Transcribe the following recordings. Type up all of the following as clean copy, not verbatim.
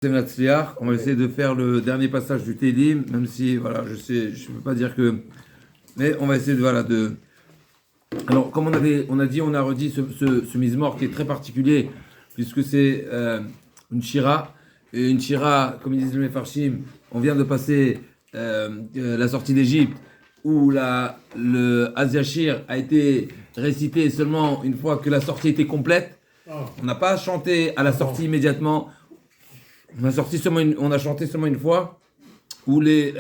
On va essayer de faire le dernier passage du Télim, même si, voilà, je sais, je ne peux pas dire que... Mais on va essayer de... Voilà, de... Alors, comme on a dit, on a redit ce Mizmor qui est très particulier, puisque c'est une Shira. Et une Shira, comme ils disent les Mefarshim, on vient de passer la sortie d'Égypte, où le Aziashir a été récité seulement une fois que la sortie était complète. On n'a pas chanté à la sortie immédiatement. On a chanté seulement une fois, où les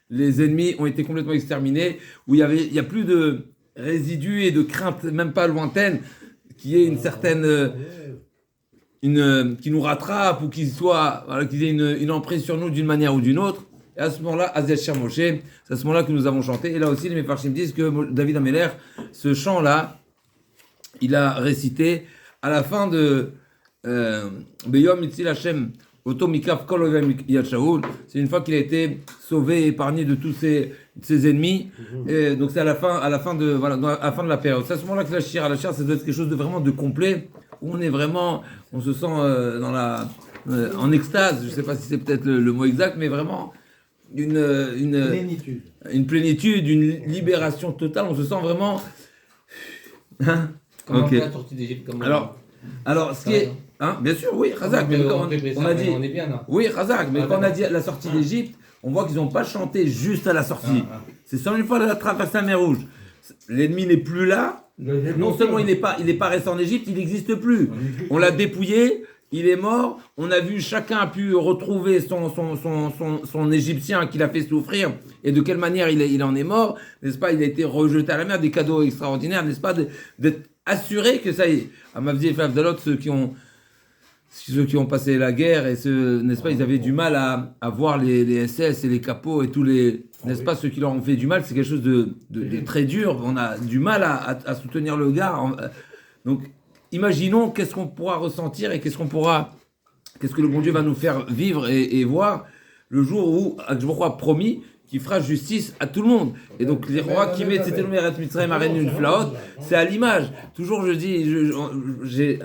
ennemis ont été complètement exterminés, où il y a plus de résidus et de craintes, même pas lointaines, qu'il y ait une certaine, qui nous rattrape ou qu'ils aient une emprise sur nous d'une manière ou d'une autre. Et à ce moment-là, Aziashir Moshe, c'est à ce moment-là que nous avons chanté. Et là aussi, les Mefarshim disent que David Ameler, ce chant-là, il a récité à la fin de Beyom Itzil Hashem. C'est une fois qu'il a été sauvé et épargné de tous ses ennemis. Et donc c'est à la fin de la période. C'est à ce moment-là que la shira, ça doit être quelque chose de vraiment de complet, où on se sent en extase. Je ne sais pas si c'est peut-être le mot exact, mais vraiment une plénitude, une libération totale. On se sent vraiment. Comment on fait la sortie d'Égypte comme alors, ce qui est... bien sûr, oui, Razak. On a dit... On est bien là. Oui, Razak, mais quand on a dit la sortie d'Égypte, on voit qu'ils n'ont pas chanté juste à la sortie. C'est seulement une fois de la traversée la mer Rouge. L'ennemi n'est plus là. Non seulement il n'est pas resté en Égypte, il n'existe plus. On l'a dépouillé, il est mort. On a vu, chacun a pu retrouver son Égyptien qui l'a fait souffrir et de quelle manière il en est mort, n'est-ce pas? Il a été rejeté à la mer, des cadeaux extraordinaires, n'est-ce pas? D'être assuré que ça y est. À Mavdi et Favdalot, ceux qui ont passé la guerre et n'est-ce pas, ils avaient du mal à voir les SS et les capots et tous les, n'est-ce pas, ceux qui leur ont fait du mal, c'est quelque chose de très dur. On a du mal à soutenir le gars. Donc, imaginons qu'est-ce qu'on pourra ressentir et qu'est-ce que le bon Dieu va nous faire vivre et voir le jour où Akjboch a promis qu'il fera justice à tout le monde. Et donc, les rois qui mettent c'était Eret Mitzrayim Aren une flaote, c'est à l'image. Toujours, je dis, j'ai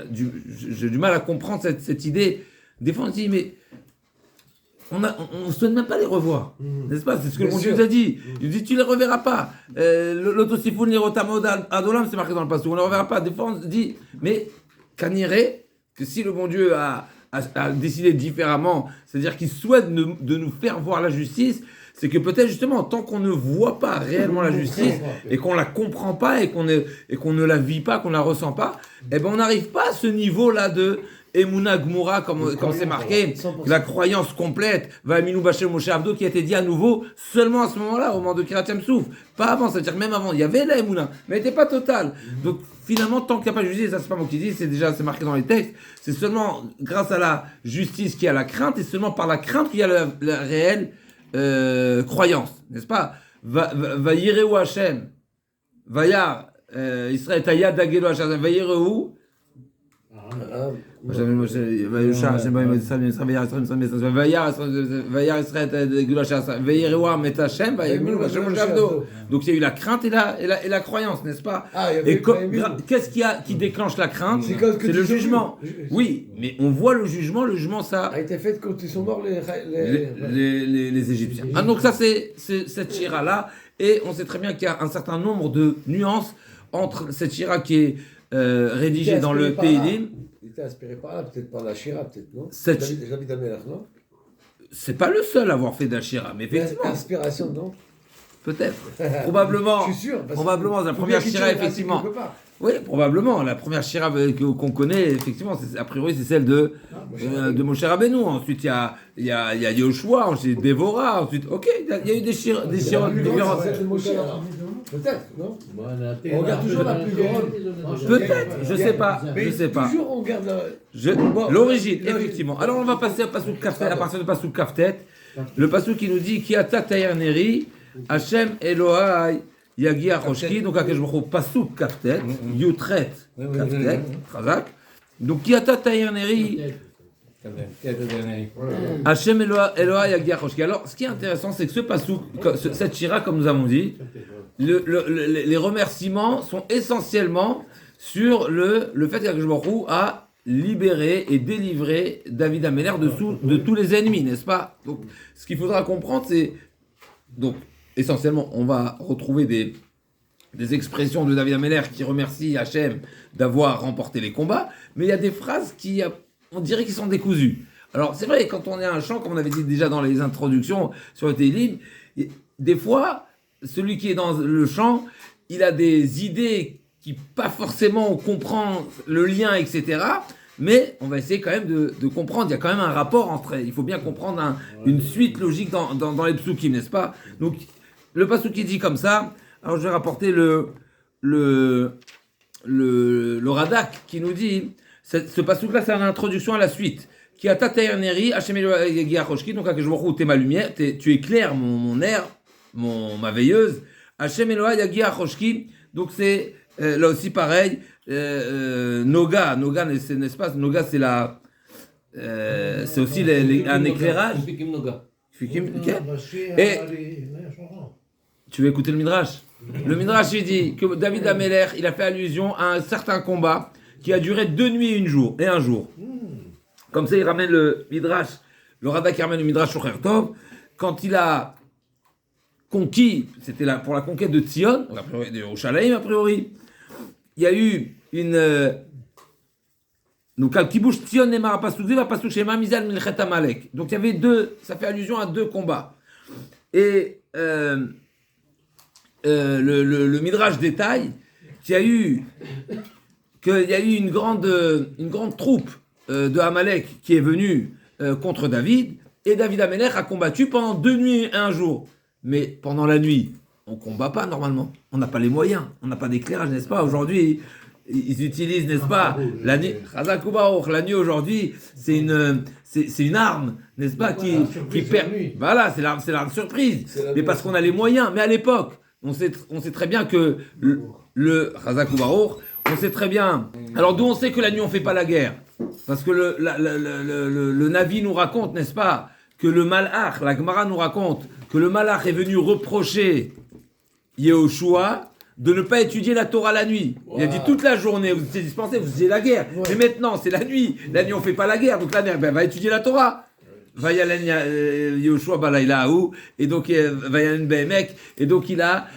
du mal à comprendre cette idée. Des fois, on se dit, mais on ne souhaite même pas les revoir. N'est-ce pas? C'est ce que le bon Dieu nous a dit. Il dit, tu ne les reverras pas. L'Otosifun Nirotamod Adolam, c'est marqué dans le passage. On ne les reverra pas. Des fois, on se dit, mais qu'anirait que si le bon Dieu a décidé différemment, c'est-à-dire qu'il souhaite de nous faire voir la justice, c'est que peut-être justement, tant qu'on ne voit pas réellement la justice et qu'on la comprend pas et qu'on ne la vit pas, qu'on la ressent pas, eh ben on n'arrive pas à ce niveau-là de Emouna Gmoura, comme c'est marqué, la croyance complète, Va'aminu B'Shem Moshe Avdo, qui a été dit à nouveau seulement à ce moment-là, au moment de Kirat Souf. Pas avant, c'est-à-dire que même avant, il y avait la Emouna, mais elle n'était pas totale. Donc finalement, tant qu'il n'y a pas de justice, ça c'est pas moi qui dis, c'est marqué dans les textes, c'est seulement grâce à la justice qu'il y a la crainte, et seulement par la crainte qu'il y a la réelle croyance, n'est-ce pas? Va yireu Hashem, vayar Israël tayad dagelo Hashem, va yireu. Donc il y a eu la crainte et la croyance, n'est-ce pas? Et qu'est-ce qui déclenche la crainte? C'est le jugement. Oui, mais on voit le jugement, ça a été fait quand ils sont morts les Égyptiens. Donc ça c'est cette shira là, et on sait très bien qu'il y a un certain nombre de nuances entre cette shira qui est rédigée dans le Teilim. Il était inspiré par là, peut-être par la shira, peut-être, non? David Ameler, non? C'est pas le seul à avoir fait de la shira, mais effectivement. Inspiration, non? Peut-être. Probablement. Je suis sûr. Probablement, la première shira, effectivement. Oui, probablement. La première shira qu'on connaît, effectivement, a priori, c'est celle de Moshe Rabbeinu. Ensuite, il y a Yoshua, ensuite Dévorah, ensuite. Ok, il y a eu des shiras différentes. Peut-être, non? On regarde toujours la plus grande. Peut-être, je sais pas. Toujours on regarde l'origine, effectivement. Alors on va passer à partir de Passouk Kaftet. Le Passouk qui nous dit Ki ata tayer neri, Hashem Elohai Yagi Achoshki. Donc Akash Baruch Hu Passouk Kaftet, Yutret Kaftet, Chazak. Donc Ki ata tayer neri, Hashem Elohai Yagi Achoshki. Alors ce qui est intéressant, c'est que ce Passouk, cette shira, comme nous avons dit, les remerciements sont essentiellement sur le fait qu'Akash Baruch Hu a libérer et délivrer David Améler de tous les ennemis, n'est-ce pas? Donc, ce qu'il faudra comprendre, c'est... Donc, essentiellement, on va retrouver des expressions de David Améler qui remercient Hachem d'avoir remporté les combats, mais il y a des phrases qui, on dirait, qui sont décousues. Alors, c'est vrai, quand on est à un chant, comme on avait dit déjà dans les introductions sur le Télim, des fois, celui qui est dans le chant, il a des idées qui pas forcément comprend le lien, etc. Mais on va essayer quand même de comprendre. Il y a quand même un rapport entre. Il faut bien comprendre une suite logique dans les psukim, n'est-ce pas? Donc, le pasuk qui dit comme ça. Alors, je vais rapporter le Radak qui nous dit. Ce pasuk-là, c'est une introduction à la suite. Qui a Tatayerneri, Hachem Eloah, donc à Kejborou, t'es ma lumière, tu éclaires mon air, ma veilleuse. Hachem Eloah Yagia Choshki, donc c'est là aussi pareil. Noga, n'est-ce pas? Noga, c'est aussi un éclairage. Et tu veux écouter le Midrash? Le Midrash, il dit que David Améler, il a fait allusion à un certain combat qui a duré 2 nuits et un jour. Comme ça, il ramène le Midrash, le Radak ramène le Midrash sur Tov, quand il a conquis, c'était pour la conquête de Tzion, de Yerushalayim a priori, il y a eu une... Donc, Al-Kibush Tzion Nemar Pasuk Ziv, Pasuk Shema Mizal Milchet Amalek. Donc, il y avait deux, ça fait allusion à 2 combats. Et le Midrash détaille qu'il y a eu une grande troupe de Amalek qui est venu contre David, et David Améler a combattu pendant 2 nuits et 1 jour. Mais pendant la nuit, on ne combat pas normalement. On n'a pas les moyens, on n'a pas d'éclairage, n'est-ce pas? Aujourd'hui, ils utilisent, n'est-ce pas, la nuit. La nuit aujourd'hui, c'est une arme, n'est-ce pas, qui perd. Voilà, c'est l'arme surprise. Mais parce qu'on a les moyens. Mais à l'époque, on sait très bien que le Chazak Baruch, on sait très bien. Alors d'où on sait que la nuit on fait pas la guerre? Parce que le Navi nous raconte, n'est-ce pas, que le Malach, la Gemara nous raconte que le Malach est venu reprocher Yehoshua de ne pas étudier la Torah la nuit. Wow. Il a dit toute la journée, vous étiez dispensé, vous faisiez la guerre. Ouais. Mais maintenant, c'est la nuit. La nuit, on fait pas la guerre. Donc la nuit, va étudier la Torah. Yehoshua Balaylaou. Et donc, Vayalan Behemek. Et donc, il a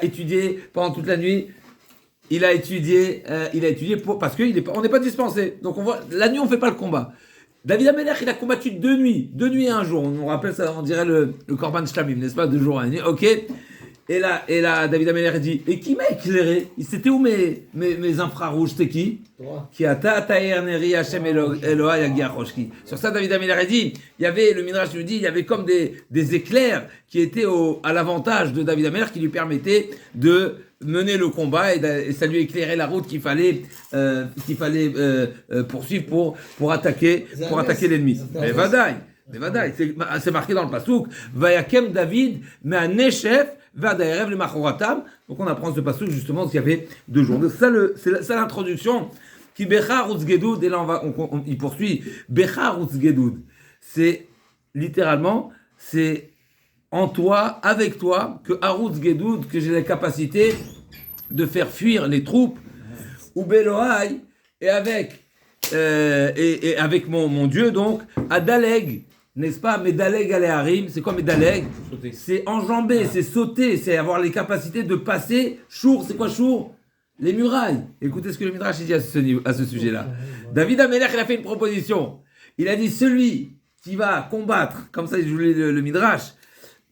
étudié pendant toute la nuit. Il a étudié parce qu'on n'est pas dispensé. Donc, on voit, la nuit, on fait pas le combat. David Améler, il a combattu 2 nuits et 1 jour. On nous rappelle ça, on dirait le Korban Shlamim, n'est-ce pas? 2 jours et 1 nuit. Ok. Et là, David Améler dit, et qui m'a éclairé? C'était où mes infrarouges? C'était qui? Qui a Ta'er Neri Hachem Eloah Yagia Choshki. Sur ça, David Améler dit, le Midrash lui dit, il y avait comme des éclairs qui étaient à l'avantage de David Améler, qui lui permettaient de mener le combat et ça lui éclairait la route qu'il fallait poursuivre pour attaquer l'ennemi. Mais Vadaï, c'est marqué dans le pasuk, Vayakem David, mais un Neshef, Vadaïrev le Machoratam. Donc on apprend ce pasuk justement qu'il y avait 2 jours. Donc c'est l'introduction qui Bechar Utzgedoud, et là il poursuit Bechar Utzgedoud. C'est littéralement, c'est en toi, avec toi, que Arutz Gedoud, que j'ai la capacité de faire fuir les troupes, ou Beloai, et avec mon Dieu, donc, Adaleg, n'est-ce pas? Medaleg Aleharim, c'est quoi Medaleg? C'est enjamber, c'est sauter, c'est avoir les capacités de passer. Chour, c'est quoi Chour? Les murailles. Écoutez ce que le Midrash dit à ce sujet-là. David Améler, il a fait une proposition. Il a dit, celui qui va combattre, comme ça il joue le Midrash,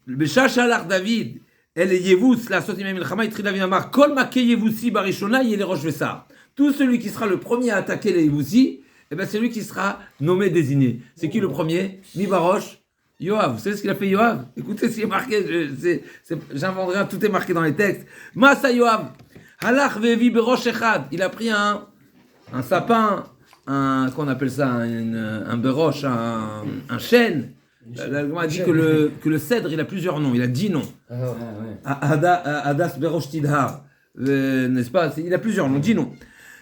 Beshachalach David, El Yevus, la Sotimem Milchama, Itri David Amar, Kol Make Yevusi Barishona, Yele Rosh Vessar. Tout celui qui sera le premier à attaquer les Yevusi, c'est lui qui sera nommé, désigné. C'est qui le premier? Mibarosh, Yoav. Vous savez ce qu'il a fait Yoav? Écoutez ce qui est marqué, j'inventerai un, tout est marqué dans les textes. Masa Yoav, Halach Vevi Berosh Echad. Il a pris un sapin, qu'on appelle ça, un beroche, un chêne. L'Algoma dit que le cèdre, il a plusieurs noms, il a 10 noms. Adas Berosh Tidhar, n'est-ce pas? Il a plusieurs noms, 10 noms.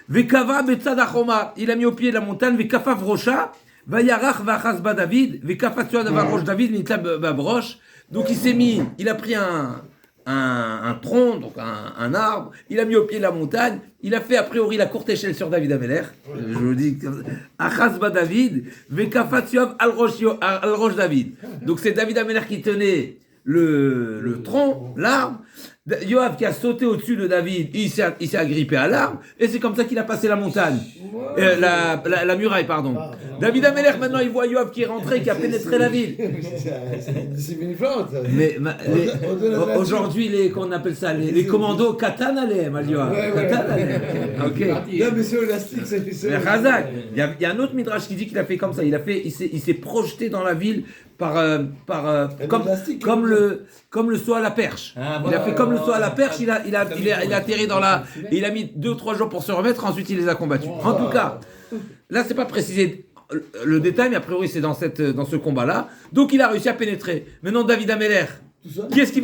Vekava Betzad Achoma, il a mis au pied de la montagne, Vekafaf Rocha, Vayarach Vachas David, Vekafat Suad Varosh David, Nitla Babrosh. Donc il a pris un tronc, donc un arbre, il a mis au pied de la montagne, il a fait a priori la courte échelle sur David Ameler, je vous dis, Achazba David, Vekafat Yoav al Rosh David. Donc c'est David Ameler qui tenait le tronc, l'arbre, Yoav qui a sauté au-dessus de David, il s'est agrippé à l'arbre, et c'est comme ça qu'il a passé la montagne, la muraille, pardon. David Ameler, maintenant, il voit Yoav qui est rentré, qui a pénétré la ville. C'est une forte. Mais aujourd'hui, qu'on appelle ça, les commandos, katana alehem, al Yoav. Katana alehem. Ok. Non, mais c'est élastique, c'est. Mais Razak, il y a un autre midrash qui dit qu'il a fait comme ça. Il s'est projeté dans la ville comme le saut à la perche. Il a fait comme le saut à la perche, il a atterri dans la... Il a mis 2-3 jours pour se remettre, ensuite il les a combattus. En tout cas, là c'est pas précisé le détail, mais a priori c'est dans ce combat-là. Donc il a réussi à pénétrer. Maintenant David Ameler, qu'est-ce qui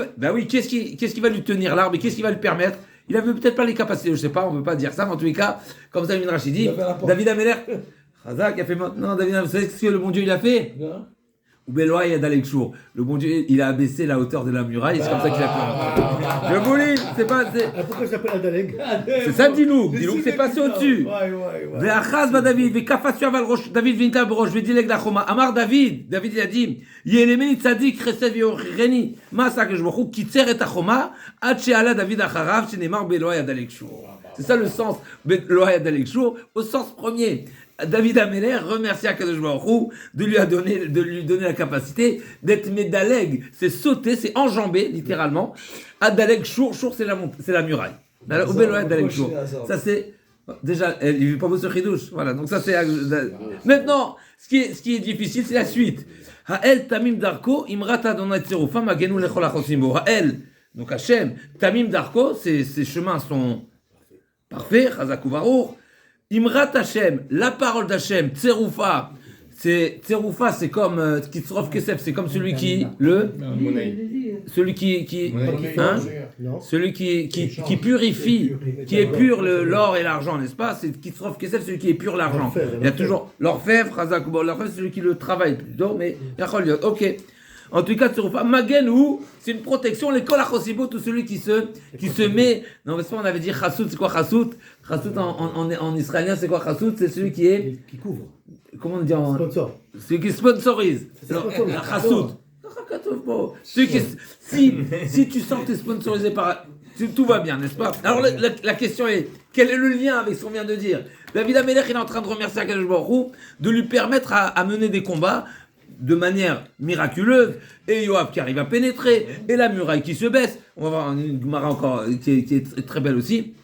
va lui tenir l'arbre et qu'est-ce qui va lui permettre? Il avait peut-être pas les capacités, je sais pas, on ne peut pas dire ça, mais en tous les cas, comme ça Midrash dit, David Ameler, Razak a fait maintenant, David Ameler, vous savez ce que le bon Dieu il a fait? Ou Beloa Yadalekchour. Le bon Dieu, il a abaissé la hauteur de la muraille, c'est comme ça qu'il a fait. Je vous lis, c'est pas. Pourquoi ça s'appelle Adaleg? C'est ça, dis-nous que c'est passé au-dessus. Ve'achaz ba David, ve'kafat Yoav al rosh, David v'inta b'rosh, ve'dilek lachoma. Amar David il a dit, Yelemeni tzadik chesed v'yorcheni, ma sa keshbochu, kitzer et achoma, ad she'ala David acharav, shenemar Beloa Yadalekchour. C'est ça le sens, Beloa Yadalekchour, au sens premier. David Ameler remercie Akadosh Baruch Hu de lui donner la capacité d'être médaleg, c'est sauter, c'est enjamber littéralement. Adaleg Shur, c'est la muraille. Ça c'est déjà, il ne vit pas beau ce chidouche. Voilà, donc ça c'est. Maintenant, ce qui est difficile, c'est la suite. Ha'el Tamim Darko Imrata Donat Tzerufa Magenu Lechol Achosimbo. Ha'el, donc Hachem, Tamim Darko, ses chemins sont parfaits. Chazak Baruch. Imrat Hashem, la parole d'Hachem, Tseroufa, c'est comme Kitzrof Kesef, c'est comme celui qui purifie, qui épure l'or et l'argent, n'est-ce pas? C'est Kitzrof Kesef, celui qui épure l'argent. Il y a toujours l'orfèvre, l'orfèvre c'est celui qui le travaille plutôt, mais ok. En tout cas, Magen ou c'est une protection. L'école Achosibo, tout celui qui se met. Non, mais c'est pas, on avait dit Chassout, c'est quoi Chassout? Chassout en israélien, c'est quoi Chassout? C'est celui qui couvre. Comment on dit en. Sponsor. Celui qui sponsorise. Chassout. Si tu sens que tu es sponsorisé par. Tout va bien, n'est-ce pas? Alors la question est, quel est le lien avec ce qu'on vient de dire? David Ameler, il est en train de remercier Akadosh Baruch Hu de lui permettre à mener des combats de manière miraculeuse, et Yoav qui arrive à pénétrer, et la muraille qui se baisse. On va voir une Gemara encore qui est très belle aussi.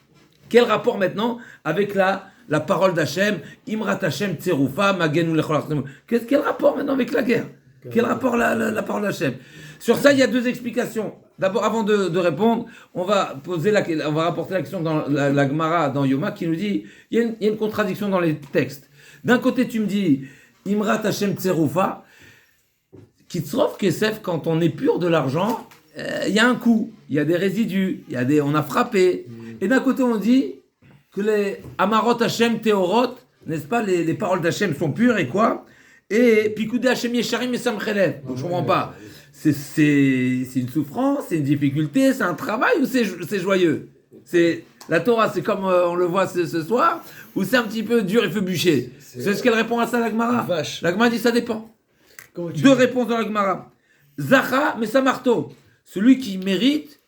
Quel rapport maintenant avec la parole d'Hachem, Imrat Hachem Tseroufa, Magenu Lechol Achim. Quel rapport maintenant avec la guerre? Quel rapport la parole d'Hachem? Sur ça, il y a deux explications. D'abord, avant de répondre, on va rapporter la question dans la Gemara, dans Yoma, qui nous dit, il y a une contradiction dans les textes. D'un côté, tu me dis, Imrat Hachem Tseroufa, Kitzrof Kesef, quand on épure de l'argent, il y a un coût, il y a des résidus, on a frappé. Et d'un côté, on dit que les Amarot Hashem Teorot, n'est-ce pas, les paroles d'Hachem sont pures et quoi? Et Pikoudé Hashem Yesharim et Samchelev. Donc je ne comprends pas. C'est une souffrance, c'est une difficulté, c'est un travail ou c'est joyeux? La Torah, c'est comme on le voit ce soir, ou c'est un petit peu dur et feu bûcher? C'est ce qu'elle répond à ça, la Gemara. La Gemara dit ça dépend. Deux réponses dans la Gemara. Zacha, mais ça marteau. Celui qui mérite,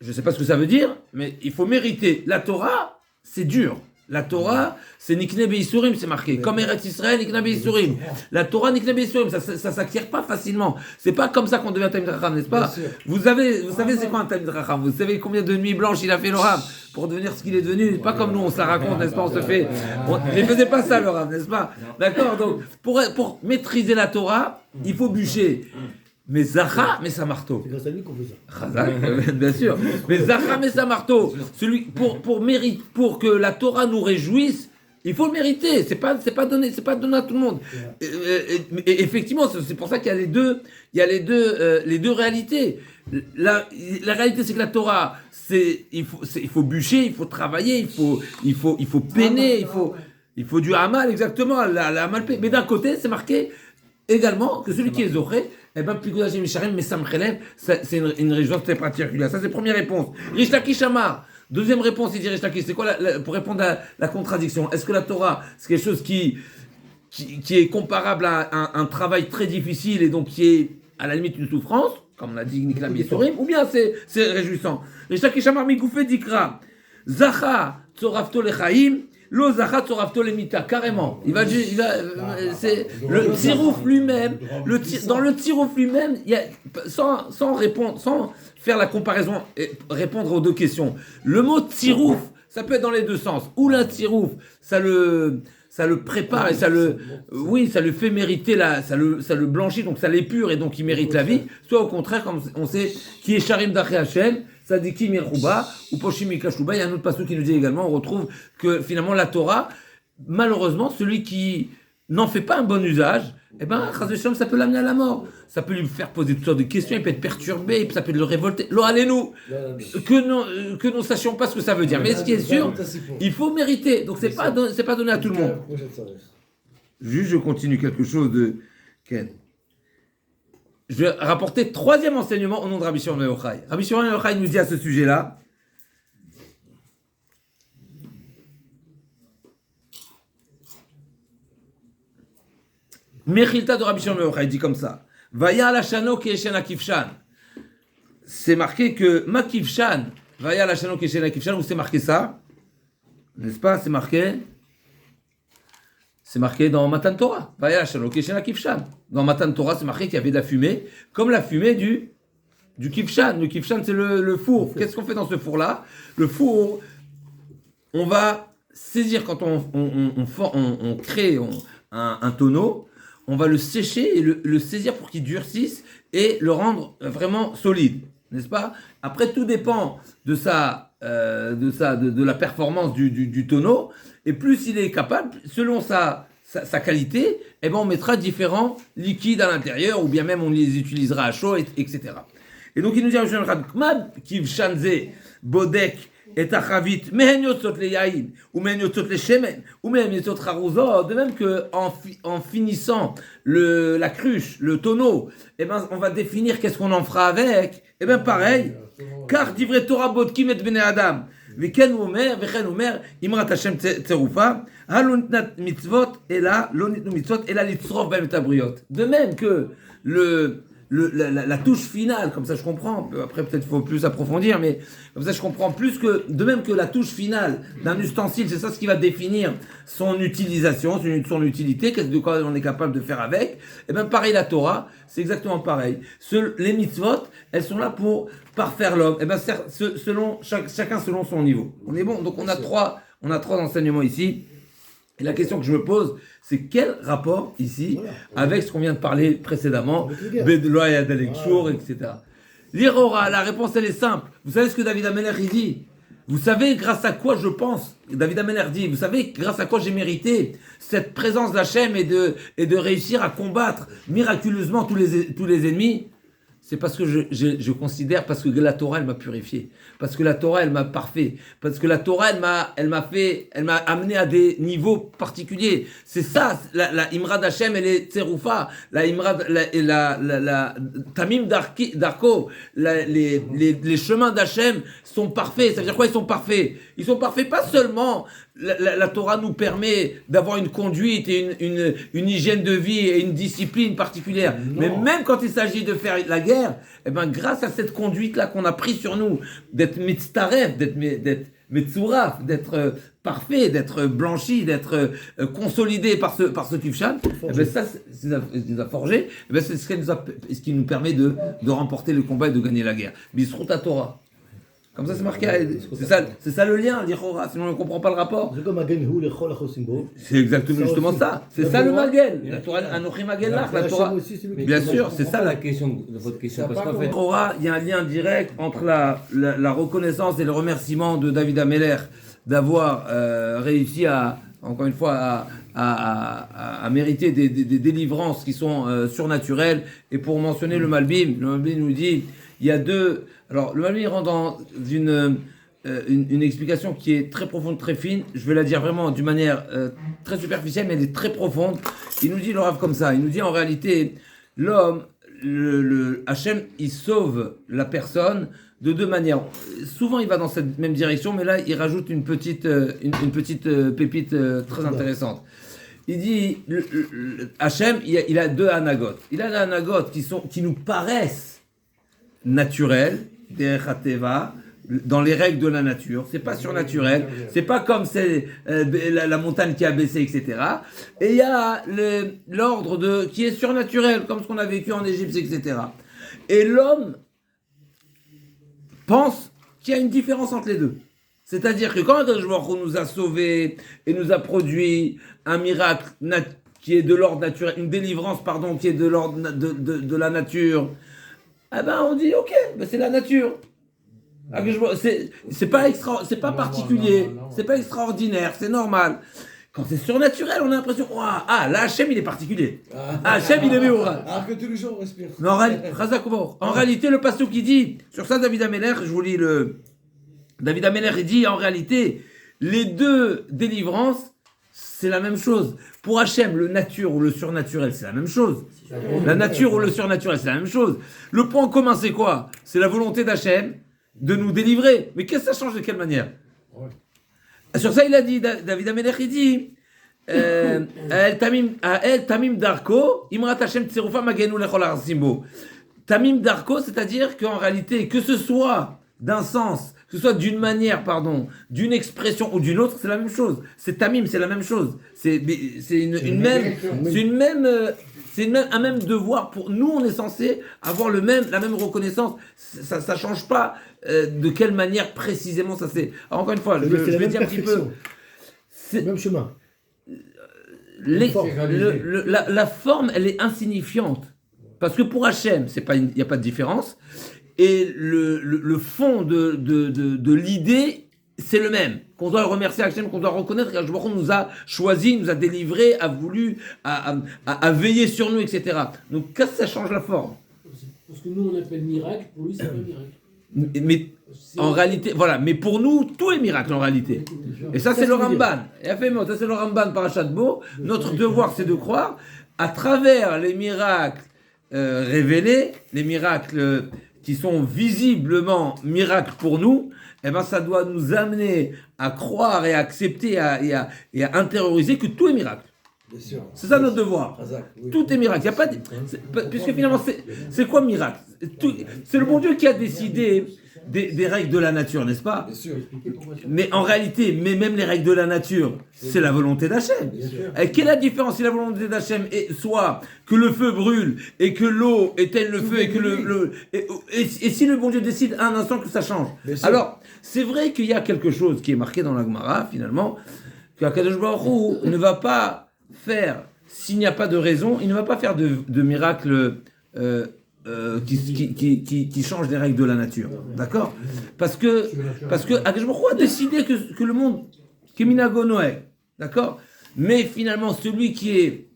je ne sais pas ce que ça veut dire, mais il faut mériter. La Torah, c'est dur. La Torah, c'est Nikne Beisurim, c'est marqué. Comme Eretz Israël, Nikne Beisurim. La Torah, Nikne Beisurim, ça s'acquiert pas facilement. C'est pas comme ça qu'on devient un Talmid Chacham, n'est-ce pas? Vous savez c'est quoi un Talmid Chacham? Vous savez combien de nuits blanches il a fait le Rav pour devenir ce qu'il est devenu? Pas comme nous, on se la raconte, n'est-ce pas? Il ne faisait pas ça le Rav, n'est-ce pas? D'accord? Donc, pour maîtriser la Torah, il faut bûcher. Mais Zacha, mais sa marteau. C'est grâce à lui qu'on fait ça. Bien sûr. Mais Zacha, mais sa marteau. Pour que la Torah nous réjouisse, il faut le mériter. C'est pas donné à tout le monde. Et effectivement, c'est pour ça qu'il y a les deux réalités. La réalité, c'est que la Torah, il faut bûcher, il faut travailler, il faut peiner, il faut du hamal, exactement, la hamal. Mais d'un côté, c'est marqué également que celui qui est zoré, eh ben, Pikoudachim Misharim, mais Samchelem, c'est une région très particulière. Ça, c'est la première réponse. Rish Lakish Amar. Deuxième réponse, il dit Rish Lakish. C'est quoi pour répondre à la contradiction? Est-ce que la Torah, c'est quelque chose qui est comparable à un travail très difficile et donc qui est à la limite une souffrance, comme on l'a dit Nikla Bisurim, ou bien c'est réjouissant? Rish Lakish Amar Migoufé Dikra. Zacha Tsorafto Lechaim. Lo Zacha Tsorafto Lemita. Carrément. C'est le tirouf lui-même. Dans le tirouf lui-même, il y a, sans répondre, sans faire la comparaison et répondre aux deux questions. Le mot tirouf, ça peut être dans les deux sens. Ou la tirouf, ça le prépare et ça le fait mériter ça le blanchit, donc ça l'épure et donc il mérite la vie. Soit au contraire, comme on sait, qui est Sharim Daché Hashem, Sadiki Mirchouba, ou Poshim Mikashuba. Il y a un autre passage qui nous dit également, on retrouve que finalement la Torah, malheureusement, celui qui n'en fait pas un bon usage, eh ben, ça peut l'amener à la mort. Ça peut lui faire poser toutes sortes de questions, il peut être perturbé, ça peut le révolter. Lo allez-nous, que nous sachions pas ce que ça veut dire. Mais ce qui est sûr, il faut mériter. Donc c'est pas donné à tout le monde. Juste, je continue quelque chose de Ken. Je vais rapporter troisième enseignement au nom de Rabbi Shimon ben Yochai. Rabbi Shimon ben Yochai nous dit à ce sujet-là. Mechilta de Rabbi Shimon ben Yochai dit comme ça. Vaya la shano ke'eshen akivshan. C'est marqué que makivshan. Vaya la shano ke'eshen akivshan. Où c'est marqué ça? N'est-ce pas? C'est marqué dans Matan Torah. Vaya la shano ke'eshen akivshan. Dans Matan Torah, c'est marqué qu'il y avait de la fumée, comme la fumée du kivshan. Le kivshan, c'est le four. Qu'est-ce qu'on fait dans ce four-là? Le four, on va saisir quand on crée un tonneau. On va le sécher et le saisir pour qu'il durcisse et le rendre vraiment solide, n'est-ce pas? Après, tout dépend de la performance du tonneau. Et plus il est capable, selon sa qualité, eh ben on mettra différents liquides à l'intérieur ou bien même on les utilisera à chaud, etc. Et donc il nous dit Kiv Shanze Bodek et Achavit, mehen yotzot le yaïn, ou mehen yotzot le shemen, ou mehen yotzot charuzot, de même que en finissant la cruche, le tonneau, eh ben on va définir qu'est-ce qu'on en fera avec. Eh ben pareil, car divrei Torah bodkim et bnei Adam, veken omer imrat Hashem tzerufa, halon nitnat mitzvot ela lo nitnu mitzvot ela litzrof b'hem et abriot. De même que la touche finale, comme ça je comprends, après peut-être il faut plus approfondir, mais comme ça je comprends plus que, de même que la touche finale d'un ustensile, c'est ça ce qui va définir son utilisation, son utilité, de quoi on est capable de faire avec, et bien pareil la Torah, c'est exactement pareil. Les mitzvot, elles sont là pour parfaire l'homme, et bien chacun selon son niveau. On est bon, donc on a trois enseignements ici. Et la question que je me pose, c'est quel rapport ici avec ce qu'on vient de parler précédemment, Bedloya, Dalekshur, etc. L'Irora, la réponse elle est simple. Vous savez ce que David Ameler il dit? Vous savez grâce à quoi je pense? David Ameler dit, vous savez grâce à quoi j'ai mérité cette présence d'Hachem et de réussir à combattre miraculeusement tous les ennemis? C'est parce que je considère, parce que la Torah, elle m'a purifié. Parce que la Torah, elle m'a parfait. Parce que la Torah, elle m'a amené à des niveaux particuliers. C'est ça, la Imra d'Hachem, elle est Tseroufa. La Imra, la Tamim Darko, les chemins d'Hachem sont parfaits. Ça veut dire quoi, ils sont parfaits? Ils sont parfaits pas seulement, la Torah nous permet d'avoir une conduite et une hygiène de vie et une discipline particulière. Non. Mais même quand il s'agit de faire la guerre, eh ben, grâce à cette conduite-là qu'on a prise sur nous, d'être mitztaref, d'être metzouraf, d'être parfait, d'être blanchi, d'être consolidé par ce kivshan, eh ben, ça, c'est nous a forgé, eh ben, c'est ce qui nous permet de remporter le combat et de gagner la guerre. Bisrout à Torah. Comme ça, c'est marqué. C'est ça le lien, l'Ichora, sinon on ne comprend pas le rapport. C'est exactement justement ça. C'est ça le Magen. La Torah, Anochi Magen Lach, la Torah. Bien sûr, c'est ça la question de votre question. Parce qu'en fait, Torah, il y a un lien direct entre la reconnaissance et le remerciement de David Ameler d'avoir réussi encore une fois, à mériter des délivrances qui sont surnaturelles. Et pour mentionner le Malbim nous dit, il y a deux. Alors, le Malbim rentre dans une explication qui est très profonde, très fine. Je vais la dire vraiment d'une manière très superficielle, mais elle est très profonde. Il nous dit le Rav comme ça. Il nous dit en réalité, l'homme, Hachem, il sauve la personne de deux manières. Souvent, il va dans cette même direction, mais là, il rajoute une petite pépite très intéressante. Il dit, Hachem, il a deux anagotes. Il a des anagotes qui nous paraissent naturels, des Hateva, dans les règles de la nature. C'est pas surnaturel. C'est pas comme la montagne qui a baissé, etc. Et il y a l'ordre qui est surnaturel, comme ce qu'on a vécu en Égypte, etc. Et l'homme pense qu'il y a une différence entre les deux. C'est-à-dire que quand Akadosh Baruch Hu nous a sauvés et nous a produit un miracle qui est de l'ordre naturel, une délivrance, pardon, qui est de l'ordre de la nature, eh ben on dit ok, ben c'est la nature. C'est pas particulier, c'est pas extraordinaire, c'est normal. Quand c'est surnaturel, on a l'impression, là Hachem il est particulier. Hachem il est mémoral. Alors que tous les jours on respire. Mais en réalité, le pasteur qui dit, sur ça David Ameler, je vous lis David Ameler, il dit en réalité, les deux délivrances, c'est la même chose. Pour Hachem, le nature ou le surnaturel, c'est la même chose. La nature ou le surnaturel, c'est la même chose. Le point commun, c'est quoi? C'est la volonté d'Hachem de nous délivrer. Mais qu'est-ce que ça change de quelle manière? Sur ça, il a dit, David Ameler, il dit, El Tamim Darko, Imrat Hachem Tserufa Magenu Lechol Arsimbo. Tamim Darko, c'est-à-dire qu'en réalité, que ce soit d'un sens, que ce soit d'une manière, d'une expression ou d'une autre, c'est la même chose. C'est Tamim, c'est la même chose. C'est un même devoir pour nous. On est censé avoir la même reconnaissance. Ça change pas de quelle manière précisément ça c'est. Alors, encore une fois, je vais dire un petit peu. C'est le même chemin. La forme, elle est insignifiante. Parce que pour Hachem, il n'y a pas de différence. Et le fond de l'idée, c'est le même. Qu'on doit remercier Hachem, qu'on doit reconnaître qu'Hachem nous a choisi, nous a délivrés, a voulu, a veillé sur nous, etc. Donc, qu'est-ce que ça change la forme? Parce que nous, on appelle miracle, pour lui, c'est pas miracle. Mais en réalité, voilà. Mais pour nous, tout est miracle en réalité. Et ça, c'est le Ramban. Et ça, c'est le Ramban Parashat Bo. Notre devoir, c'est de croire à travers les miracles révélés, les miracles qui sont visiblement miracles pour nous. Eh ben, ça doit nous amener à croire et à accepter et à intérioriser que tout est miracle. C'est ça notre devoir. Tout est miracle. Il y a pas puisque finalement, c'est quoi miracle? C'est le bon Dieu qui a décidé des règles de la nature, n'est-ce pas? Bien sûr. Mais en réalité, même les règles de la nature, c'est la volonté d'Hachem. Et quelle est la différence si la volonté d'Hachem est soit que le feu brûle et que l'eau éteigne le feu et que et si le bon Dieu décide à un instant que ça change? Alors, c'est vrai qu'il y a quelque chose qui est marqué dans la Gemara, finalement, qu'Akadosh Baruch Hu ne va pas faire, s'il n'y a pas de raison, il ne va pas faire de miracle qui change les règles de la nature. D'accord? Parce que Akadosh Baruch Hu a décidé que le monde, Keminago Noé, d'accord? Mais finalement, celui qui est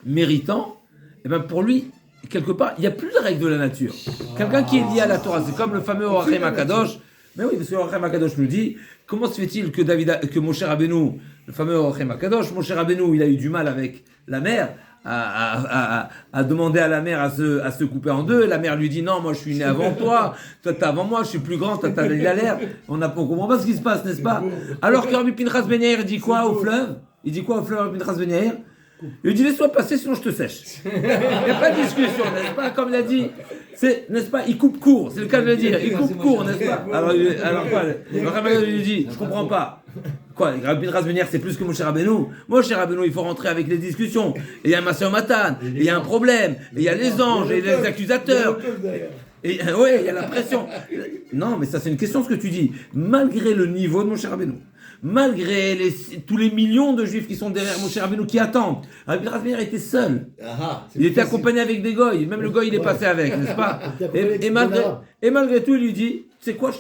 méritant, eh ben pour lui, quelque part, il n'y a plus de règles de la nature. Quelqu'un qui est lié à la Torah, c'est comme le fameux Orachem Akadosh. Mais oui, parce que Orachem Akadosh nous dit, comment se fait-il que Moshe Rabbeinu, le fameux Orachem Akadosh, Moshe Rabbeinu, il a eu du mal avec la mer, à demander à la mer à se couper en deux. La mer lui dit non, moi je suis né avant toi t'es avant moi, je suis plus grand, t'as l'air. On comprend pas ce qui se passe, n'est-ce pas? Alors que Rabbi Pinchas Ben Yair dit quoi au fleuve? Il dit quoi au fleuve, Rabbi Pinchas Ben Yair? Il dit laisse-moi passer, sinon je te sèche. Il n'y a pas de discussion, n'est-ce pas? Comme il a dit, n'est-ce pas? Il coupe court, c'est le cas de le dire. Il coupe court, n'est-ce pas? Alors quoi? Le Rabbi lui dit, je comprends pas. Quoi, Rabbi Pinchas Ben Yair, c'est plus que Moshe Rabbeinu. Moshe Rabbeinu, il faut rentrer avec les discussions. Et il y a un Maseh Matan, et il y a un problème, et il y a les anges, et les accusateurs. Et oui, il y a la pression. Non, mais ça c'est une question ce que tu dis. Malgré le niveau de Moshe Rabbeinu, malgré tous les millions de juifs qui sont derrière Moshe Rabbeinu qui attendent, Rabbi Pinchas Ben Yair était seul. Il était accompagné avec des goïs. Même le goï il est passé avec, n'est-ce pas? Et malgré tout, il lui dit, c'est quoi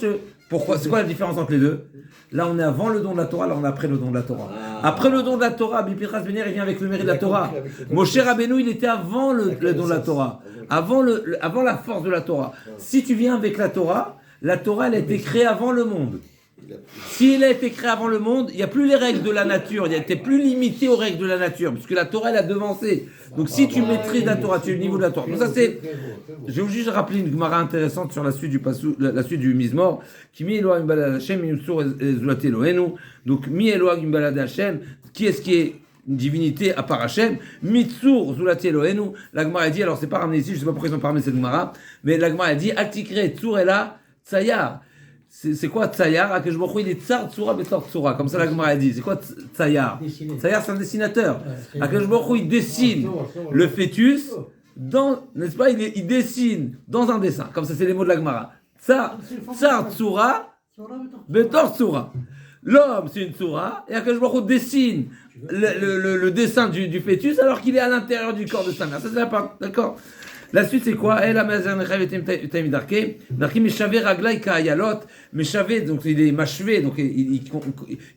pourquoi? C'est quoi la différence entre les deux? Là, on est avant le don de la Torah, là, on est après le don de la Torah. Après le don de la Torah, Rabbi Pinchas Ben Yair, il vient avec le mérite de la Torah. Moshe Rabbeinu, il était avant le don de la Torah. Avant la force de la Torah. Si tu viens avec la Torah, elle a été créée avant le monde. S'il a été créé avant le monde, il n'y a plus les règles de la nature, il n'était plus limité aux règles de la nature, puisque la Torah, elle a devancé. Donc si tu maîtrises la Torah, tu es au niveau de la Torah. Donc ça c'est... Je vais vous juste rappeler une Gemara intéressante sur la suite du la suite du Mizmor, qui mi Elohim balad Hashem, mi Yusur Zulat Elohenu. Donc mi Elohim balad Hashem, qui est-ce qui est une divinité à part Hashem, Mitsur Zulat Elohenu. La Gemara a dit, alors c'est pas ramené ici, je sais pas pourquoi ils ont pas ramené cette Gemara, mais la Gemara a dit, Altikre Tsur Ela Tsayar. C'est quoi Tsayar? Akadosh Baruch Hu, il est Tsar Tsura Betor Tsura, comme ça la Gemara a dit. C'est quoi Tsayar? Tsayar, c'est un dessinateur. Akadosh Baruch Hu, il dessine le fœtus dans, n'est-ce pas, il dessine dans un dessin, comme ça c'est les mots de la Gemara. Tsar Tsura Betor Tsura. L'homme, c'est une Tsura, et Akadosh Baruch Hu dessine le dessin du fœtus alors qu'il est à l'intérieur du corps de sa mère. Ça c'est la part, d'accord? La suite c'est quoi? Elle a Darké, Meshavé Raglaï Ka'ayalot, Meshavé, donc il est machevé, donc il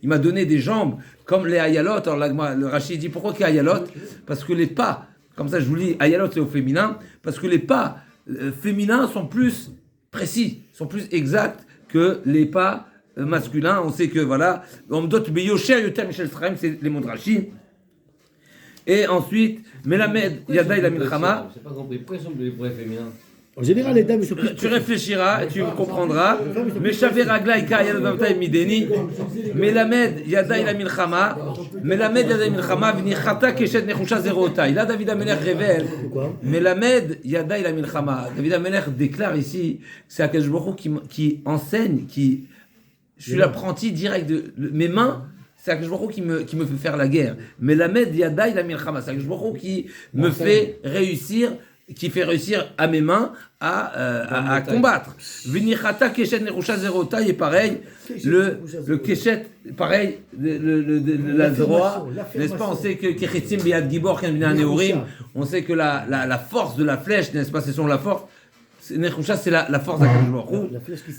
m'a donné des jambes comme les Ayalot. Alors le Rachid dit pourquoi Ka'ayalot? Parce que les pas, comme ça je vous lis, Ayalot c'est au féminin, parce que les pas féminins sont plus précis, sont plus exacts que les pas masculins. On sait que voilà, on me dote Beyosher Yoter Michel Straim, c'est les mots de Rachid. Et ensuite, Melamed Yadaï la Milchama. Je n'ai pas compris. Pourquoi ils sont les vrais féminins? En général, les dames, ils sont plus... Tu réfléchiras et tu comprendras. Meshavé Raglaï Ka'ayalot Bavtaï Mideni. Melamed Yadaï la Milchama. Melamed Yadaï la Milchama. V'nichata Keshet Nechusha Zerotai. Là, David Amelech révèle. Melamed Yadaï la Milchama. David Amelech déclare ici, c'est Akadosh Baruch Hu qui enseigne, qui... Je suis l'apprenti direct de mes mains. C'est Akadosh Baruch Hu qui me fait faire la guerre. Mais la Med Yadaï la Milchama, c'est Akadosh Baruch Hu qui me fait réussir, qui fait réussir à mes mains à combattre. Vinichata Keshet Nerusha Zerotai est pareil. Le Keshet, pareil, la droit, n'est-ce pas? On sait que Kechetzim Biad Gibor Kenbina Neorim, on sait que la force de la flèche, n'est-ce pas? C'est son la force. Nerusha, c'est la force d'Akadosh Baruch Hu.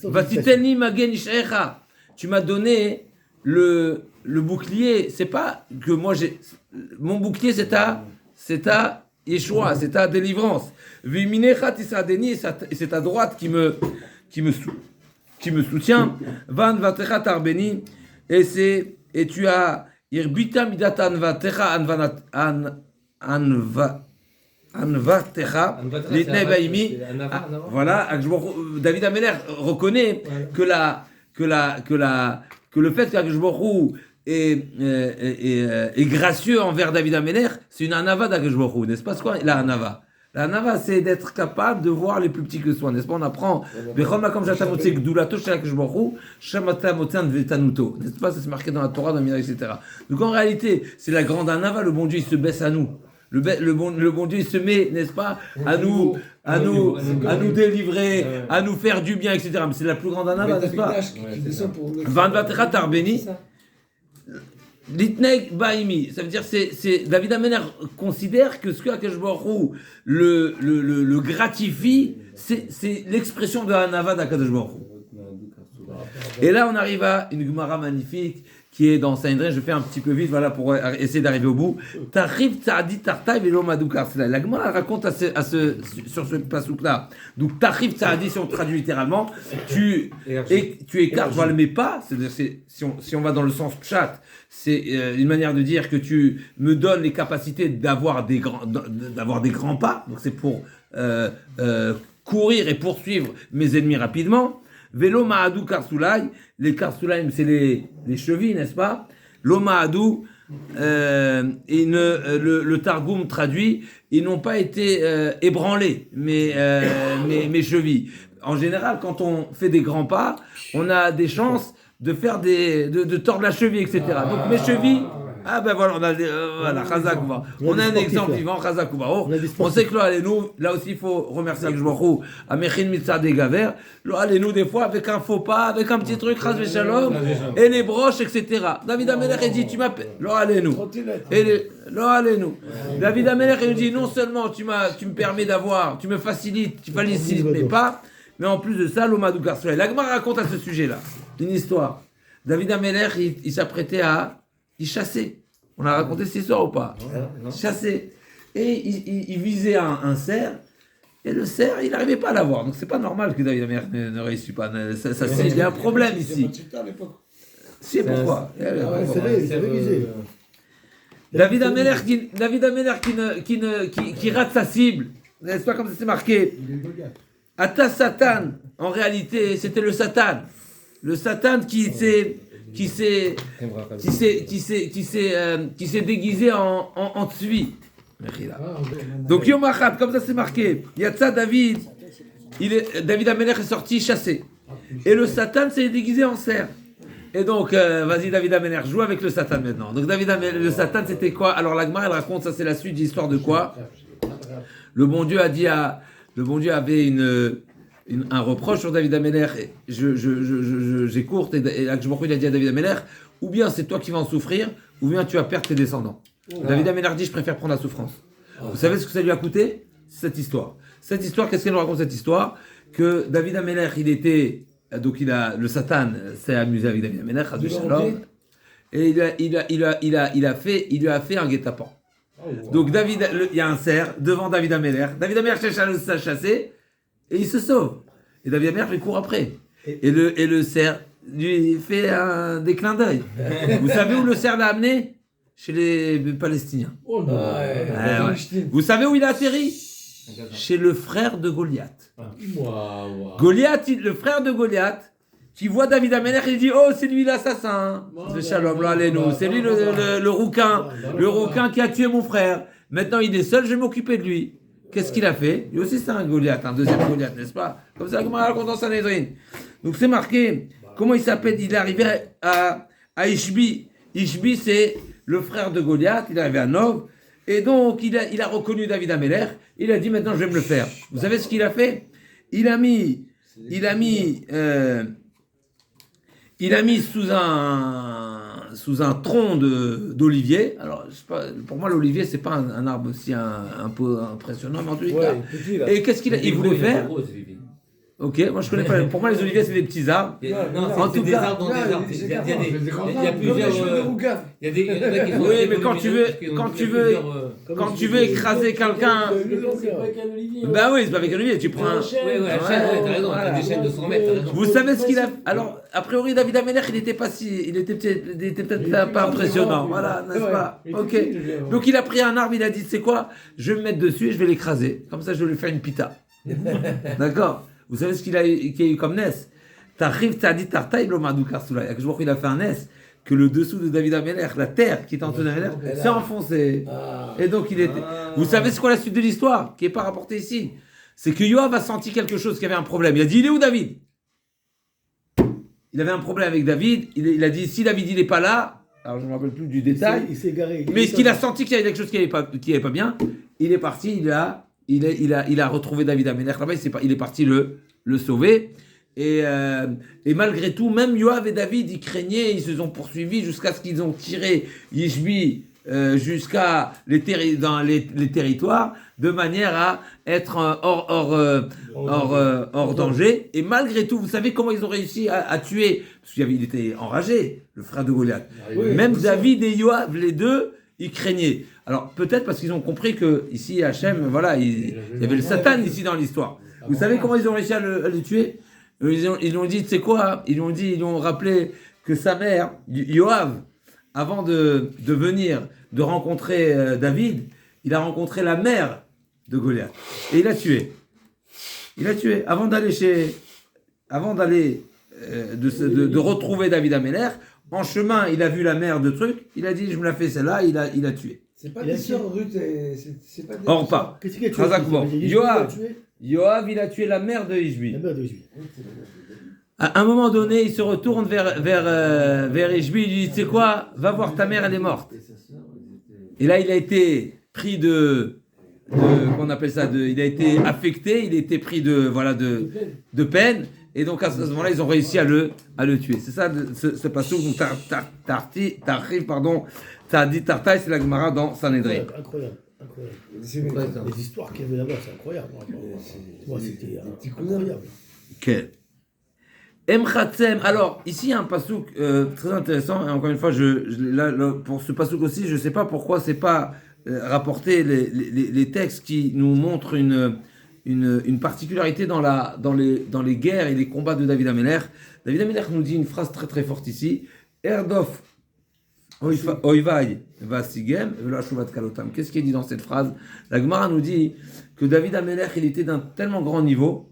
Vatiteni Magen Ishecha. Tu m'as donné le bouclier, c'est pas que moi j'ai. Mon bouclier, c'est ta Yeshua, c'est ta délivrance. Viminechat Isradeni, c'est ta droite qui me soutient. Van Vatecha Tarbeni, et tu as Irbita Midata Anvatecha Anvatecha Litnei Baimi. Voilà, David Amelech reconnaît que le fait qu'Akadosh Baruch Hu est gracieux envers David Amelech, c'est une anava d'Akadosh Baruch Hu, n'est-ce pas? C'est quoi la anava? La anava, c'est d'être capable de voir les plus petits que soi, n'est-ce pas? On apprend Bechol Makom Shatamotse Gdulato Shakadosh Baruch Hu Shamatamotse Vetanuto, n'est-ce pas? C'est marqué dans la Torah, dans le Midrash, etc. Donc en réalité, c'est la grande anava. Le bon Dieu, il se baisse à nous. Le bon Dieu, il se met, n'est-ce pas, à nous délivrer, à nous faire du bien, etc. Mais c'est la plus grande anava, n'est-ce pas? Van Vatecha Tarbeni, Litneg Baimi. Ça veut dire, c'est David Amelech considère que ce que Akadosh Baruch Hu le gratifie, c'est l'expression de l'anava d'Akadosh Baruch Hu. Et là, on arrive à une Gemara magnifique qui est dans Sanhedrin. Je fais un petit peu vite, voilà, pour essayer d'arriver au bout. Tarif Tzadi Tartai Velo Madoukar. La Gemara raconte sur ce pasouk-là. Donc, Tarif Tzadi, si on traduit littéralement, tu écartes, voilà, mais pas. C'est-à-dire, si on va dans le sens pshat, c'est une manière de dire que tu me donnes les capacités d'avoir des grands pas. Donc, c'est pour courir et poursuivre mes ennemis rapidement. Vélo Mahadou Karsoulaï, les Karsoulaïm, c'est les chevilles, n'est-ce pas? L'Omahadou, le Targum traduit, ils n'ont pas été ébranlés, mes chevilles. En général, quand on fait des grands pas, on a des chances de faire de tordre la cheville, etc. Donc mes chevilles, voilà, on a voilà, Chazak Uba. On a un exemple vivant, Chazak Uba. On sait que là aussi, il faut remercier Akadosh Baruch Hu, à Mechin Mitzad des Gaver. Nous, des fois, avec un faux pas, avec un petit truc, Chaz Veshalom, et les broches, etc. David Amelech, il dit, tu m'appelles, David Amelech, il dit, non seulement tu me permets d'avoir, tu me facilites, tu facilites mes pas, mais en plus de ça, l'Omadou Garsoulay. La Gemara raconte à ce sujet-là une histoire. David Amelech, il s'apprêtait à y chasser. On a raconté cette histoire ou pas? Chasser. Et il visait un cerf Et le cerf, il n'arrivait pas à l'avoir. Donc c'est pas normal que David Améler ne réussisse pas. Il y a un problème ici. C'est pourquoi. David Améler qui rate sa cible. N'est-ce pas comme ça c'est marqué? Ata Satan, en réalité, c'était le Satan. Le Satan qui s'est déguisé en tsui. Donc Yom Echad, comme ça c'est marqué. Yatsa David, David Améler est sorti chasser. Et le Satan s'est déguisé en cerf. Et donc, vas-y David Améler, joue avec le Satan maintenant. Donc David Améler, le Satan c'était quoi? Alors la Gemara elle raconte, ça c'est la suite d'histoire de quoi? Le bon Dieu avait un reproche sur David Améler. J'écourte et là que je me il a dit à David Améler, ou bien c'est toi qui vas en souffrir, ou bien tu vas perdre tes descendants. David Améler dit, je préfère prendre la souffrance. Vous savez ce que ça lui a coûté? Cette histoire. Cette histoire, qu'est-ce qu'elle nous raconte cette histoire? Que David Améler, le Satan s'est amusé avec David Améler, et il lui a fait un guet-apens. Donc il y a un cerf devant David Améler. David Améler cherche à chasser et il se sauve. Et David Améler lui court après. Et le cerf lui fait des clins d'œil. Vous savez où le cerf l'a amené? Chez les Palestiniens. Oh non. Ouais. Vous savez où il a atterri? Chez le frère de Goliath. Wow. Goliath, le frère de Goliath, qui voit David Améler, il dit, oh, c'est lui l'assassin. C'est Shalom, là, nous. C'est lui le rouquin. Le rouquin qui a tué mon frère. Maintenant, il est seul, je vais m'occuper de lui. Qu'est-ce qu'il a fait? Lui aussi, c'est un Goliath, un deuxième Goliath, n'est-ce pas? Comme ça, comment on raconte dans Sanhedrin. Donc, c'est marqué. Comment il s'appelle? Il est arrivé à Ishbi. Ishbi, c'est le frère de Goliath. Il est arrivé à Nov. Et donc, il a reconnu David Améler. Il a dit, maintenant, je vais me le faire. Vous savez ce qu'il a fait? Il a mis sous un tronc d'olivier. Alors, je sais pas, pour moi, l'olivier, c'est pas un arbre aussi un peu impressionnant, mais en tous les cas. Et qu'est-ce qu'il voulait faire? Ok, moi je connais pas. Pour moi, les oliviers, c'est des petits arbres. Non, c'est des arbres dans des arbres. Il y a plusieurs. Oui, mais quand tu veux écraser quelqu'un. Ben oui, c'est pas avec un olivier, tu prends un. Oui, la chaîne, t'as raison, t'as des chaînes de 100 mètres, t'as raison. Vous savez ce qu'il a. Alors, a priori, David Améler, il était peut-être pas impressionnant. Voilà, n'est-ce pas? Ok. Donc, il a pris un arbre, il a dit, c'est quoi? Je vais me mettre dessus et je vais l'écraser. Comme ça, je vais lui faire une pita. D'accord? Vous savez ce qu'il a eu comme Ness? T'arrives, t'as dit Tartaï, l'Omadou Karsoula. Je vois qu'il a fait un Ness, que le dessous de David Améler, la terre qui est en dessous de David Améler, s'est enfoncé. Et donc il était. Vous savez ce qu'est la suite de l'histoire, qui n'est pas rapportée ici? C'est que Yoav a senti quelque chose, qu'il y avait un problème. Il a dit, il est où David? Il avait un problème avec David. Il a dit, si David il n'est pas là, alors je ne me rappelle plus du détail. Il s'est égaré. Mais qu'il a senti qu'il y avait quelque chose qui n'allait pas bien. Il est parti, il a retrouvé David Améler là-bas, il est parti le sauver. Et malgré tout, même Yoav et David, ils craignaient, ils se sont poursuivis jusqu'à ce qu'ils ont tiré Yishbi jusqu'à dans les territoires, de manière à être hors danger. Et malgré tout, vous savez comment ils ont réussi à tuer? Parce qu'il était enragé, le frère de Goliath. Même David et Yoav, les deux, ils craignaient. Alors peut-être parce qu'ils ont compris que ici Hachem, voilà, il y avait le Satan ici dans l'histoire. Vous savez comment ils ont réussi à le tuer? Ils ont dit, tu sais quoi? Ils ont rappelé que sa mère, Yoav, avant de venir, de rencontrer David, il a rencontré la mère de Goliath. Et il l'a tué. Il l'a tué. Avant de retrouver David Améler, en chemin, il a vu la mère de truc, il a dit, je me la fais celle-là, il a tué. C'est pas des sœurs Ruth et c'est pas des... Or pas. Qu'est-ce qu'il a tué? Yoav, il a tué la mère de Ishbi. À un moment donné, il se retourne vers Ishbi, il lui dit, tu sais quoi, va voir ta mère, elle est morte. Et là, il a été pris qu'on appelle ça, il a été affecté, il a été pris de peine. Et donc, à ce moment-là, ils ont réussi à le tuer. C'est ça, ce passage. Donc, t'as dit Tartaï, c'est la Gemara dans Sanhedrin. Incroyable. Les histoires qu'il y avait là-bas, c'est incroyable. Moi, c'était incroyable. Ok. Emchatzem. Alors, ici, il y a un passouk très intéressant. Et encore une fois, pour ce passouk aussi, je ne sais pas pourquoi c'est pas rapporté les textes qui nous montrent une particularité dans les guerres et les combats de David Ameler. David Ameler nous dit une phrase très très forte ici. Erdof oivai vasigem velo ashuvat kalotam. Qu'est-ce qui est dit dans cette phrase? La Gemara nous dit que David Ameler, il était d'un tellement grand niveau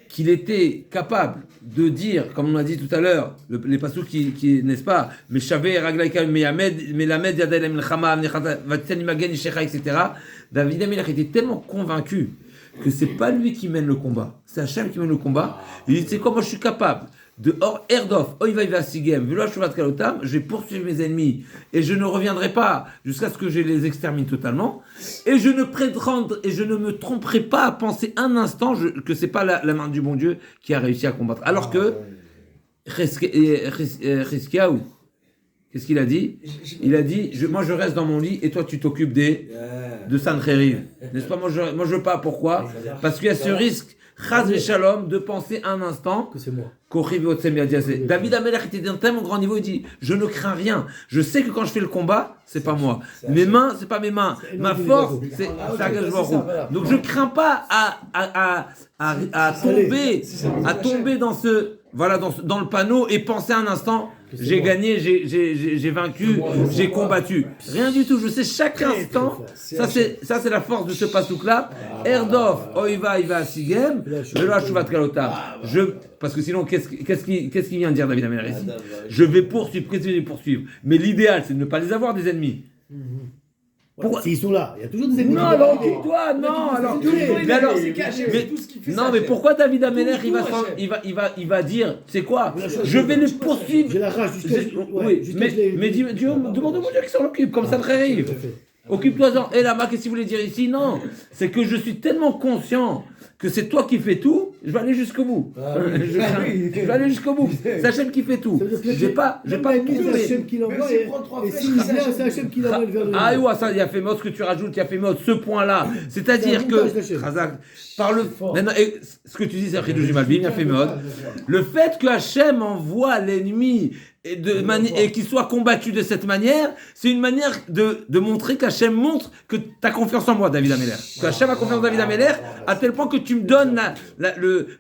qu'il était capable de dire, comme on a dit tout à l'heure, les pasous qui n'est-ce pas, Meshavé, Raglaïka, Melamed, Yadel, Melchama, Vatsen, Imagen, Ishecha, etc. David Ameler était tellement convaincu que c'est pas lui qui mène le combat, c'est Hachem qui mène le combat. Il dit, c'est quoi, moi je suis capable de Erdof, Oivai Vasigem, Velo Ashuvat Kalotam, je vais poursuivre mes ennemis et je ne reviendrai pas jusqu'à ce que je les extermine totalement. Et je ne me tromperai pas à penser un instant que c'est pas la main du bon Dieu qui a réussi à combattre. Alors que Chizkiyahu, qu'est-ce qu'il a dit? Il a dit, moi je reste dans mon lit et toi tu t'occupes de Sancheriv. N'est-ce pas? Moi je veux pas. Pourquoi? Parce qu'il y a ce risque, Chaz Shalom, de penser un instant que c'est moi. David Ameler était d'un tellement grand niveau, il dit, je ne crains rien. Je sais que quand je fais le combat, c'est pas moi. Mes mains, c'est pas mes mains. Ma force, c'est Akadosh Baruch Hu. Donc je crains pas à tomber dans le panneau et penser un instant, j'ai gagné, j'ai vaincu, j'ai combattu. Rien du tout. Je sais chaque instant. Ça c'est la force de ce pasouk-là. Erdof, Oiva, Iva, Sigem, Velo Ashuvat Kalotam. Parce que sinon, qu'est-ce qu'il vient de dire David Ameler ici? Je vais poursuivre. Mais l'idéal, c'est de ne pas les avoir des ennemis. Pourquoi? S'ils sont là, il y a toujours des ennemis. Non, alors occupe-toi, non, alors. Mais alors, non, mais pourquoi David Ameler, il va dire, c'est quoi? Je vais les poursuivre. J'ai la rage mais demande au bon Dieu qui s'en occupe, comme ça ne arrive. Occupe-toi-en. Et là-bas, qu'est-ce qu'il voulait dire ici? Non, c'est que je suis tellement conscient que c'est toi qui fais tout, je vais aller jusqu'au bout. Je vais aller jusqu'au bout. C'est Hachem qui fait tout. J'ai pas c'est Hachem qui l'envoie. Et s'il vient, c'est Hachem qui l'envoie vers le. Ah ouais, ça, il y a fait mot ce que tu rajoutes, il y a fait mot ce point-là. C'est-à-dire que maintenant, ce que tu dis, c'est après du Malbim, il y a fait mot. Le fait que Hachem envoie l'ennemi et qu'il soit combattu de cette manière, c'est une manière de montrer qu'Hachem montre que tu as confiance en moi, David Ameler. Que Hachem a confiance en David Ameler à tel point que tu me donnes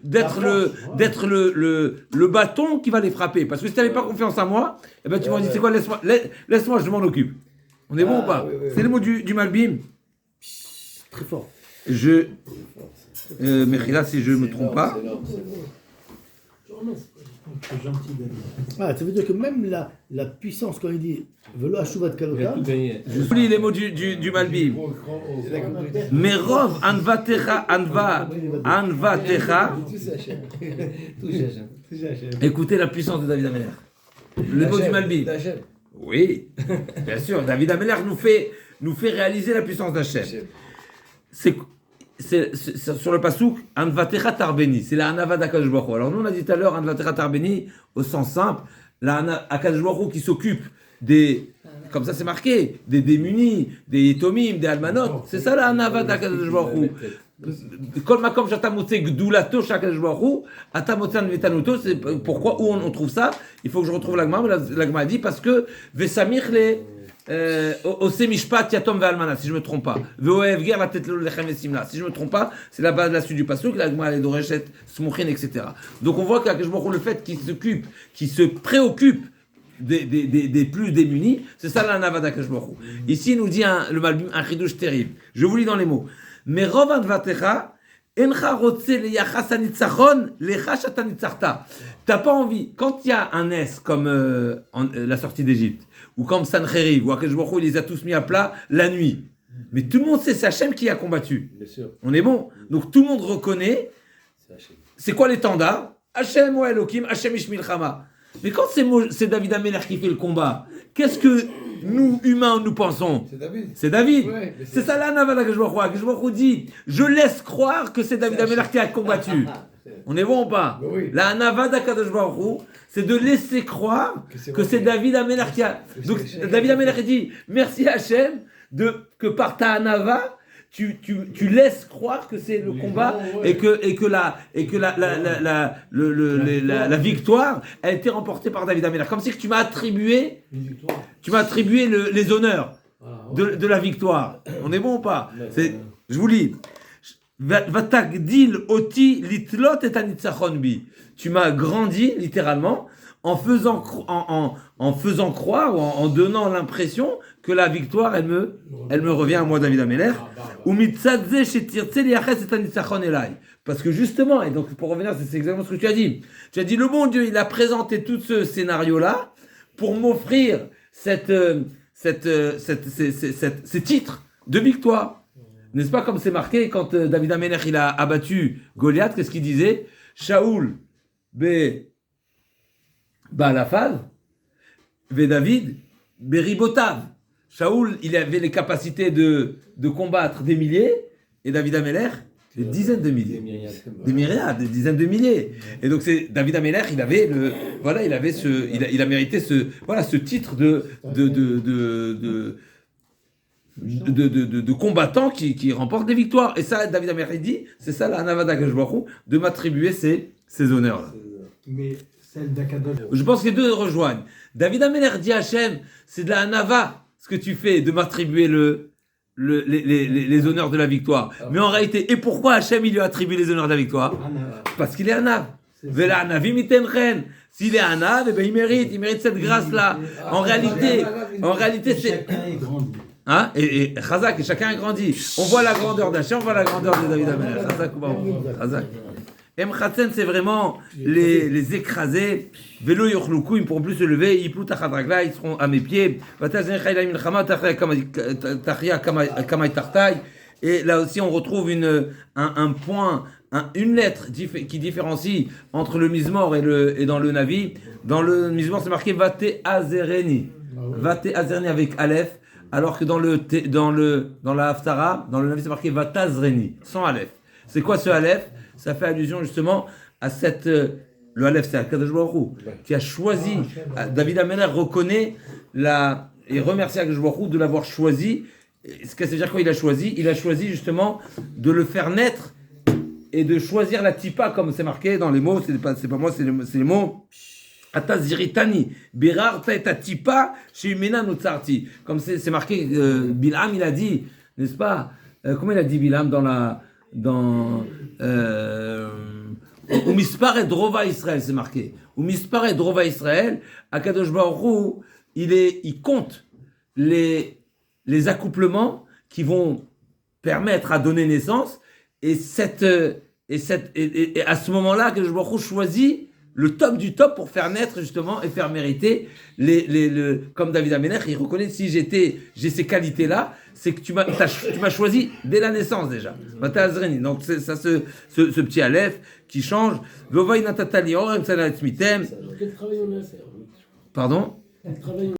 d'être le bâton qui va les frapper. Parce que si tu n'avais pas confiance en moi, eh ben, tu m'aurais dit, c'est quoi, laisse-moi, je m'en occupe. On est bon ou pas? C'est le mot du Malbim. Très fort. Mechila, si je ne me trompe pas. Ça veut dire que même la puissance, quand il dit Velo Ashuvat Kalotam, je vous lis les mots du Malbim. Merov Anvatecha. Écoutez la puissance de David Ameler. Le mot du Malbim. Oui, bien sûr. David Ameler nous fait réaliser la puissance d'Hachem. C'est sur le pasouk, Anvatecha Tarbeni, c'est la Hanava d'Akadosh Baruch Hu. Alors nous on a dit tout à l'heure Anvatecha Tarbeni au sens simple, la Akadosh Baruch Hu qui s'occupe comme ça c'est marqué, des démunis, des Yitomim, des Almanot, c'est ça la Hanava d'Akadosh Baruch Hu. Kol makom shatamotze gdulato shakadosh Baruch Hu, atamotze vetanuto, c'est pourquoi où on trouve ça? Il faut que je retrouve la Gemara, mais la Gemara dit parce que vesamich le Ose Mishpat Yatom Ve'almana, si je ne me trompe pas. Ve'oev Ger la tête le lechem ve'simla, si je ne me trompe pas, c'est la base de la suite du pasuk, la Gemara les Doreshet, Smuchin, etc. Donc on voit qu'Akadosh Baruch Hu, le fait qu'il se préoccupe des plus démunis, c'est ça la Nava d'Akadosh Baruch Hu. Ici il nous dit le Malbim un chidouche terrible. Je vous lis dans les mots. Mais Rov Advatecha Encha rotse leyachas anitzachon lecha shata nitzachta. T'as pas envie, quand il y a un S comme la sortie d'Égypte, ou comme Sancheriv, ou Akadosh Baruch Hu, il les a tous mis à plat la nuit. Mais tout le monde sait, c'est Hachem qui a combattu. Bien sûr. On est bon. Donc tout le monde reconnaît. C'est quoi l'étendard? Hachem ou Elohim, Hachem Ishmilchama. Mais quand c'est David Ameler qui fait le combat, qu'est-ce que nous, humains, nous pensons? C'est David. Ouais, c'est ça la Nava d'Akadosh Baruch Hu. Akadosh Baruch Hu dit, je laisse croire que c'est David Ameler qui a combattu. On est bon ou pas? Oui. La Nava d'Akadosh Baruch Hu, c'est de laisser croire que c'est David Ameler qui a... Donc David Ameler dit, merci Hachem, que par ta Nava, tu laisses croire que c'est le combat et que la victoire a été remportée par David Ameler. Comme si que tu m'as attribué les honneurs de la victoire. On est bon ou pas? Je vous lis. Vatagdil oti litlot et anitzachon bi. Tu m'as grandi, littéralement, en faisant croire, ou en donnant l'impression que la victoire, elle me revient à moi, David Amelech. Ou mitzadze shetirtze liaches et anitzachon elai. Parce que justement, et donc pour revenir, c'est exactement ce que tu as dit. Tu as dit, le bon Dieu, il a présenté tout ce scénario-là pour m'offrir ces titres de victoire. N'est-ce pas comme c'est marqué quand David Amelech il a abattu Goliath, qu'est-ce qu'il disait? Shaoul Baalafad, David Beribotav. Shaoul, il avait les capacités de combattre des milliers, et David Amelech des dizaines de milliers, des myriades, des dizaines de milliers. Et donc c'est David Amelech, il a mérité ce titre de combattant qui remporte des victoires. Et ça, David Amelech dit, c'est ça la Navada Gashbaru, de m'attribuer ces honneurs-là. Mais celle d'Akadosh. Je pense que les deux rejoignent. David Amelech dit à Hachem, c'est de la Hanava, ce que tu fais, de m'attribuer les honneurs de la victoire. Mais en réalité, et pourquoi Hachem il lui a attribué les honneurs de la victoire? Parce qu'il est Hanav. Vela Hanavim itenchen. S'il est Hanav, eh ben il mérite cette grâce-là. En réalité, c'est... Chacun est grandi. Hein? Et Chazak, et chacun a grandi. On voit la grandeur d'Hachem, on voit la grandeur de David Amelech. Chazak. Emchatzen, c'est vraiment les écraser. Vélo yochloukou, ils ne pourront plus se lever. Ils plouent à Chadragla, ils seront à mes pieds. Et là aussi, on retrouve un point, une lettre qui différencie entre le Mizmor et dans le Navi. Dans le Mizmor, c'est marqué Vate Azereni. Vate Azereni avec Aleph. Alors que dans la Haftara, dans le Navi, c'est marqué Vatazreni, sans Aleph. C'est quoi ce Aleph? Ça fait allusion justement à le Aleph, c'est Akadosh Baruch Hu, qui a choisi, David Amelech reconnaît et remercie Akadosh Baruch Hu de l'avoir choisi. Ce que ça veut dire quoi il a choisi? Il a choisi justement de le faire naître et de choisir la tipa, comme c'est marqué dans les mots, c'est pas moi, c'est les mots. Ataziritani, Birarta et Tipa, chez Umena Nutsarti. Comme c'est marqué, Bilam il a dit, n'est-ce pas? Comment il a dit Bilam Umispar et Drova Israël, c'est marqué. Umispar et Drova Israël, Akadosh Baruch Hu, il compte les accouplements qui vont permettre à donner naissance, et à ce moment-là, Akadosh Baruch Hu choisit le top du top pour faire naître justement et faire mériter comme David Amelech, il reconnaît si j'ai ces qualités-là, c'est que tu m'as choisi dès la naissance déjà. Donc c'est ça ce petit Aleph qui change. Quel travail on a à faire? Pardon? Quel travail